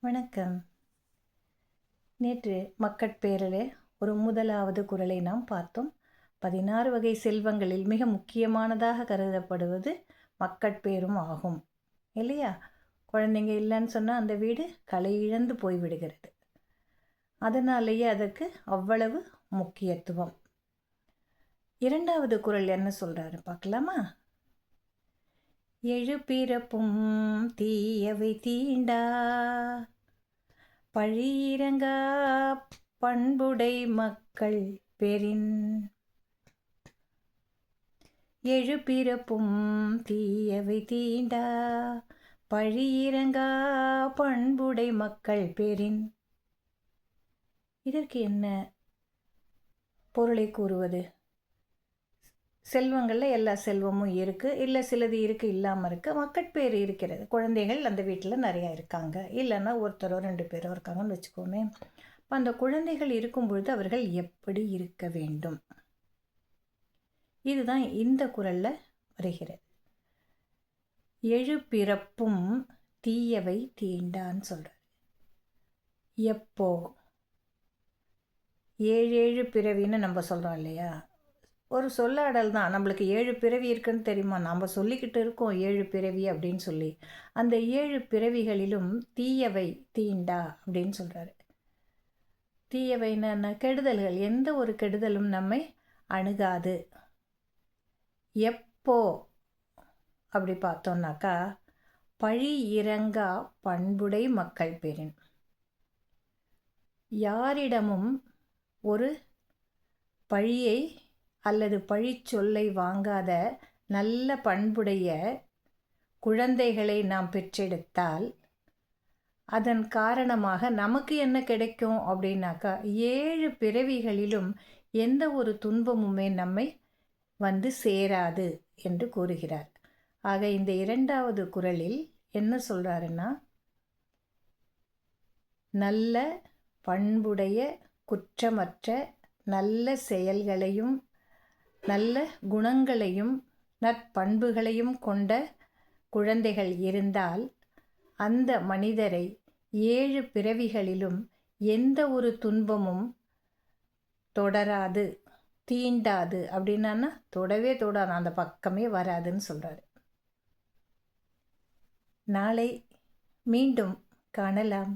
வணக்கம். நேற்று மக்கட்பேரிலே ஒரு முதலாவது குறளை நாம் பார்த்தோம். 16 வகை செல்வங்களில் மிக முக்கியமானதாக கருதப்படுவது மக்கட்பேரும் ஆகும். இல்லையா? குழந்தைங்க இல்லைன்னு சொன்னால் அந்த வீடு களை இழந்து போய்விடுகிறது. அதனாலேயே அதற்கு அவ்வளவு முக்கியத்துவம். இரண்டாவது குறள் என்ன சொல்றாரு பார்க்கலாமா? எழு பிறப்பும் தீயவை தீண்டா பழியிரங்கா பண்புடை மக்கள் பெறின். எழு பிறப்பும் தீயவை தீண்டா பழியிரங்கா பண்புடை மக்கள் பெறின். இதற்கு என்ன பொருளை கூறுவது? செல்வங்களில் எல்லா செல்வமும் இருக்குது, இல்லை சிலது இருக்குது, இல்லாமல் இருக்குது. மக்கட்பேர் இருக்கிறது, குழந்தைகள் அந்த வீட்டில் நிறையா இருக்காங்க, இல்லைன்னா ஒருத்தரோ 2 பேரோ இருக்காங்கன்னு வச்சுக்கோமே. இப்போ அந்த குழந்தைகள் இருக்கும் பொழுது அவர்கள் எப்படி இருக்க வேண்டும், இதுதான் இந்த குறளில் வருகிறது. எழு பிறப்பும் தீயவை தீண்டான்னு சொல்கிறார். எப்போ 7 பிறவின்னு நம்ம சொல்கிறோம் இல்லையா? ஒரு சொல்லாடல் தான். நம்மளுக்கு 7 பிறவி இருக்குன்னு தெரியுமா? நம்ம சொல்லிக்கிட்டு இருக்கோம் 7 பிறவி அப்படின்னு சொல்லி. அந்த 7 பிறவிகளிலும் தீயவை தீண்டா அப்படின்னு சொல்கிறாரு. தீயவைன்னா கெடுதல்கள், எந்த ஒரு கெடுதலும் நம்மை அணுகாது. எப்போ அப்படி பார்த்தோம்னாக்கா, பழி இறங்கா பண்புடை மக்கள் பெறின். யாரிடமும் ஒரு பழியை அல்லது பழிச்சொல்லை வாங்காத நல்ல பண்புடைய குழந்தைகளை நாம் பெற்றெடுத்தால் அதன் காரணமாக நமக்கு என்ன கிடைக்கும் அப்படின்னாக்கா, 7 பிறவிகளிலும் எந்த ஒரு துன்பமுமே நம்மை வந்து சேராது என்று கூறுகிறார். ஆக இந்த இரண்டாவது குறளில் என்ன சொல்கிறாருன்னா, நல்ல பண்புடைய குற்றமற்ற நல்ல செயல்களையும் நல்ல குணங்களையும் நற்பண்புகளையும் கொண்ட குழந்தைகள் இருந்தால் அந்த மனிதரை 7 பிறவிகளிலும் எந்த ஒரு துன்பமும் தொடராது, தீண்டாது. அப்படின்னா தொடவே தொடாது, அந்த பக்கமே வராதுன்னு சொல்கிறாரு. நாளை மீண்டும் காணலாம்.